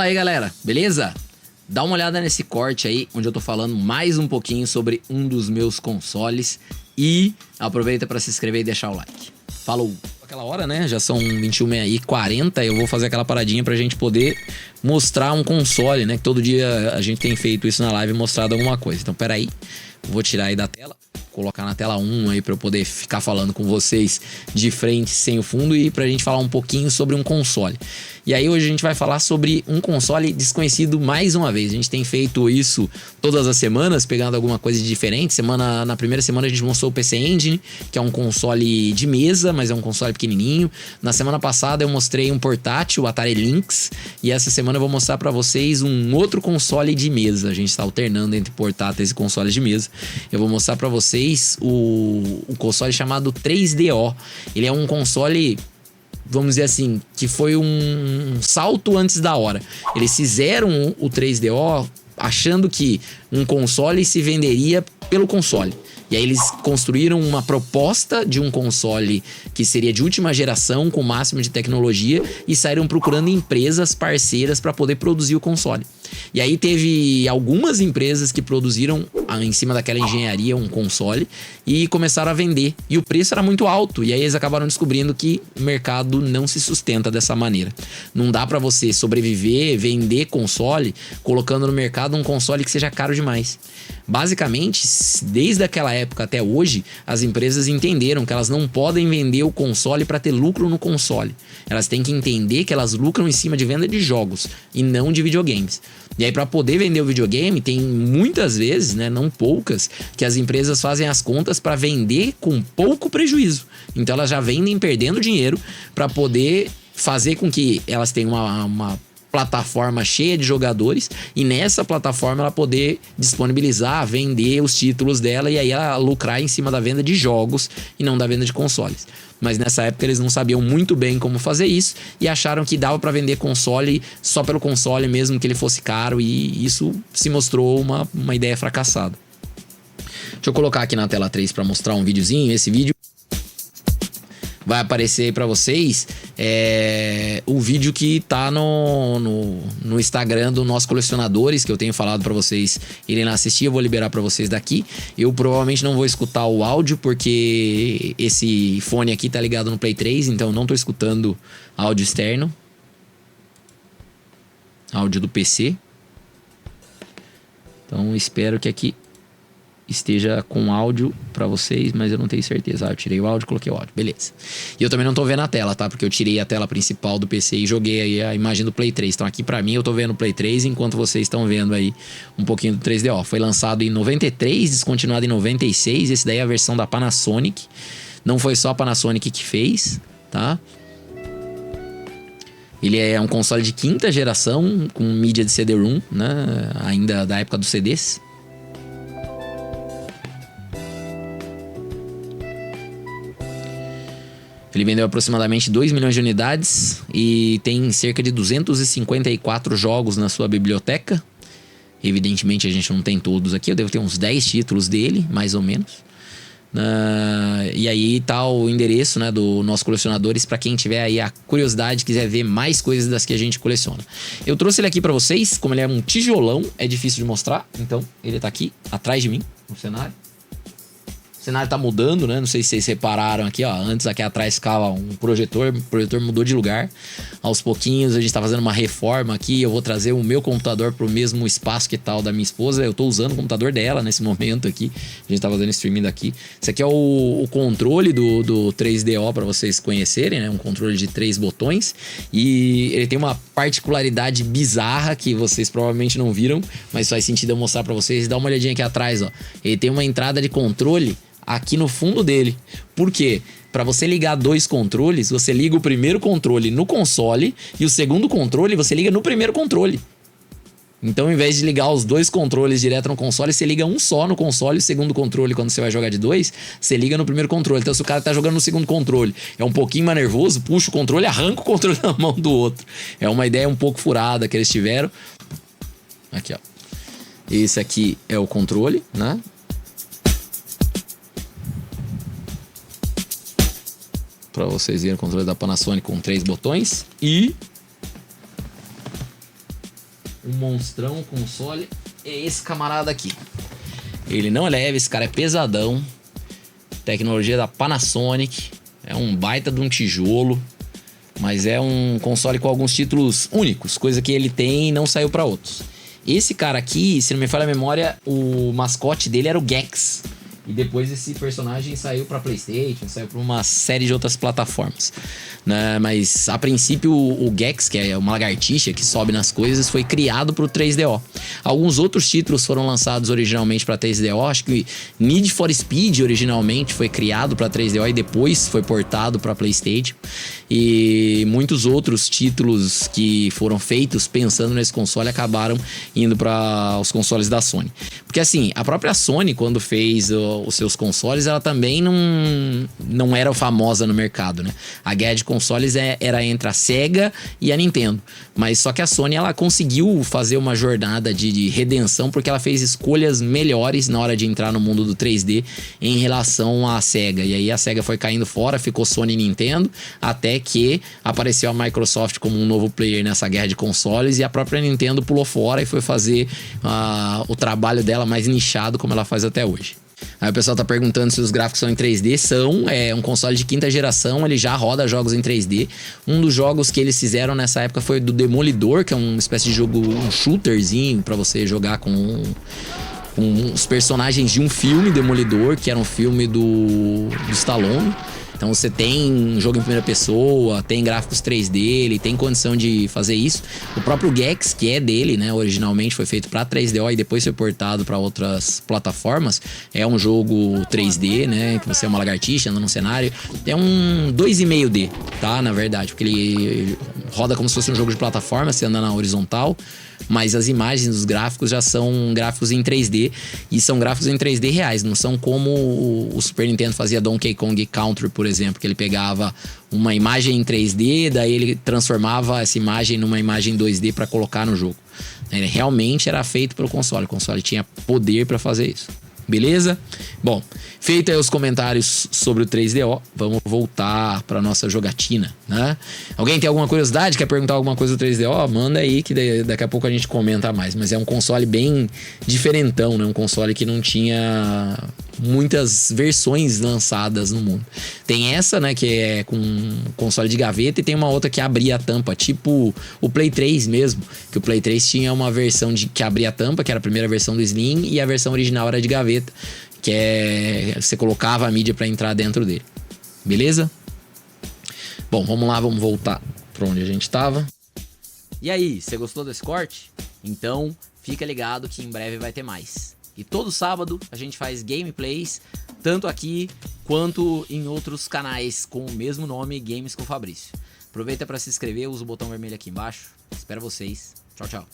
Fala aí, galera, beleza? Dá uma olhada nesse corte aí, onde eu tô falando mais um pouquinho sobre um dos meus consoles. E aproveita para se inscrever e deixar o like. Falou! Aquela hora, né? Já são 21h40, eu vou fazer aquela paradinha pra gente poder mostrar um console, né? Que todo dia a gente tem feito isso na live e mostrado alguma coisa. Então, peraí, vou tirar aí da tela, colocar na tela 1 aí pra eu poder ficar falando com vocês de frente, sem o fundo, e pra gente falar um pouquinho sobre um console. E aí hoje a gente vai falar sobre um console desconhecido mais uma vez. A gente tem feito isso todas as semanas, pegando alguma coisa de diferente. Na primeira semana a gente mostrou o PC Engine, que é um console de mesa, mas é um console pequenininho. Na semana passada eu mostrei um portátil, o Atari Lynx, e essa semana eu vou mostrar pra vocês um outro console de mesa. A gente tá alternando entre portáteis e consoles de mesa. Eu vou mostrar pra vocês o console chamado 3DO. Ele é um console, vamos dizer assim, que foi um salto antes da hora. Eles fizeram o 3DO achando que um console se venderia pelo console. E aí eles construíram uma proposta de um console que seria de última geração, com o máximo de tecnologia, e saíram procurando empresas parceiras para poder produzir o console. E aí teve algumas empresas que produziram em cima daquela engenharia um console e começaram a vender. E o preço era muito alto. E aí eles acabaram descobrindo que o mercado não se sustenta dessa maneira. Não dá para você sobreviver, vender console, colocando no mercado um console que seja caro demais. Basicamente, desde aquela época até hoje, as empresas entenderam que elas não podem vender o console para ter lucro no console. Elas têm que entender que elas lucram em cima de venda de jogos e não de videogames. E aí, para poder vender o videogame, tem muitas vezes, né, não poucas, que as empresas fazem as contas para vender com pouco prejuízo. Então elas já vendem perdendo dinheiro para poder fazer com que elas tenham uma plataforma cheia de jogadores, e nessa plataforma ela poder disponibilizar, vender os títulos dela, e aí ela lucrar em cima da venda de jogos e não da venda de consoles. Mas nessa época eles não sabiam muito bem como fazer isso e acharam que dava para vender console só pelo console, mesmo que ele fosse caro, e isso se mostrou uma ideia fracassada. Deixa eu colocar aqui na tela 3 para mostrar um videozinho. Esse vídeo vai aparecer aí pra vocês o vídeo que tá no Instagram do Nós Colecionadores, que eu tenho falado pra vocês irem lá assistir. Eu vou liberar pra vocês daqui. Eu provavelmente não vou escutar o áudio, porque esse fone aqui tá ligado no Play 3, então eu não tô escutando áudio externo. Áudio do PC. Então espero que aqui esteja com áudio pra vocês, mas eu não tenho certeza. Eu tirei o áudio, coloquei o áudio, beleza. E eu também não tô vendo a tela, tá? Porque eu tirei a tela principal do PC e joguei aí a imagem do Play 3. Então aqui pra mim eu tô vendo o Play 3, enquanto vocês estão vendo aí um pouquinho do 3DO. Foi lançado em 93, descontinuado em 96. Esse daí é a versão da Panasonic. Não foi só a Panasonic que fez, tá? Ele é um console de quinta geração, com mídia de CD-ROM, né? Ainda da época dos CDs. Ele vendeu aproximadamente 2 milhões de unidades e tem cerca de 254 jogos na sua biblioteca. Evidentemente a gente não tem todos aqui, eu devo ter uns 10 títulos dele, mais ou menos. E aí tá o endereço, né, do Nós Colecionadores, para quem tiver aí a curiosidade, quiser ver mais coisas das que a gente coleciona. Eu trouxe ele aqui para vocês, como ele é um tijolão, é difícil de mostrar, então ele tá aqui atrás de mim no cenário. O cenário tá mudando, né? Não sei se vocês repararam aqui, ó. Antes aqui atrás ficava um projetor. O projetor mudou de lugar. Aos pouquinhos a gente tá fazendo uma reforma aqui. Eu vou trazer o meu computador pro mesmo espaço que tal da minha esposa. Eu tô usando o computador dela nesse momento aqui. A gente tá fazendo streaming daqui. Esse aqui é o controle do 3DO para vocês conhecerem, né? Um controle de 3 botões. E ele tem uma particularidade bizarra que vocês provavelmente não viram, mas faz sentido eu mostrar para vocês. Dá uma olhadinha aqui atrás, ó. Ele tem uma entrada de controle aqui no fundo dele. Por quê? Para você ligar 2 controles, você liga o primeiro controle no console e o segundo controle você liga no primeiro controle. Então, ao invés de ligar os 2 controles direto no console, você liga um só no console, e o segundo controle, quando você vai jogar de 2, você liga no primeiro controle. Então, se o cara tá jogando no segundo controle, é um pouquinho mais nervoso, puxa o controle, arranca o controle da mão do outro. É uma ideia um pouco furada que eles tiveram. Aqui, ó. Esse aqui é o controle, né? Para vocês verem o controle da Panasonic com 3 botões. E o monstrão console é esse camarada aqui. Ele não é leve, esse cara é pesadão. Tecnologia da Panasonic. É um baita de um tijolo. Mas é um console com alguns títulos únicos, coisa que ele tem e não saiu para outros. Esse cara aqui, se não me falha a memória, o mascote dele era o Gex. E depois esse personagem saiu para PlayStation, saiu para uma série de outras plataformas, né? Mas a princípio o Gex, que é uma lagartixa que sobe nas coisas, foi criado para o 3DO. Alguns outros títulos foram lançados originalmente para 3DO. Acho que Need for Speed originalmente foi criado para 3DO e depois foi portado para PlayStation. E muitos outros títulos que foram feitos pensando nesse console acabaram indo para os consoles da Sony. Porque assim, a própria Sony, quando fez os seus consoles, ela também não era famosa no mercado, né? A guerra de consoles era entre a Sega e a Nintendo. Mas só que a Sony, ela conseguiu fazer uma jornada de redenção, porque ela fez escolhas melhores na hora de entrar no mundo do 3D em relação à Sega. E aí a Sega foi caindo fora, ficou Sony e Nintendo, até que apareceu a Microsoft como um novo player nessa guerra de consoles, e a própria Nintendo pulou fora e foi fazer o trabalho dela mais nichado, como ela faz até hoje. Aí o pessoal tá perguntando se os gráficos são em 3D. É um console de quinta geração, ele já roda jogos em 3D. Um dos jogos que eles fizeram nessa época foi do Demolidor, que é uma espécie de jogo, um shooterzinho pra você jogar com os personagens de um filme, Demolidor, que era um filme do Stallone. Então você tem um jogo em primeira pessoa, tem gráficos 3D, ele tem condição de fazer isso. O próprio Gex, que é dele, né, originalmente foi feito para 3DO e depois foi portado para outras plataformas. É um jogo 3D, né, que você é uma lagartixa andando num cenário. É um 2,5D, tá, na verdade, porque ele roda como se fosse um jogo de plataforma, você anda na horizontal. Mas as imagens dos gráficos já são gráficos em 3D. E são gráficos em 3D reais. Não são como o Super Nintendo fazia Donkey Kong Country, por exemplo. Que ele pegava uma imagem em 3D, daí ele transformava essa imagem numa imagem 2D para colocar no jogo. Ele realmente era feito pelo console. O console tinha poder para fazer isso. Beleza? Bom, feito aí os comentários sobre o 3DO, vamos voltar para nossa jogatina, né? Alguém tem alguma curiosidade? Quer perguntar alguma coisa do 3DO? Manda aí que daqui a pouco a gente comenta mais. Mas é um console bem diferentão, né? Um console que não tinha muitas versões lançadas no mundo. Tem essa, né, que é com console de gaveta, e tem uma outra que abria a tampa, tipo o Play 3 mesmo, que o Play 3 tinha uma versão que abria a tampa, que era a primeira versão do Slim, e a versão original era de gaveta, que você colocava a mídia para entrar dentro dele. Beleza? Bom, vamos lá, vamos voltar para onde a gente estava. E aí, você gostou desse corte? Então, fica ligado que em breve vai ter mais. E todo sábado a gente faz gameplays, tanto aqui quanto em outros canais com o mesmo nome, Games com Fabrício. Aproveita para se inscrever, usa o botão vermelho aqui embaixo. Espero vocês. Tchau, tchau.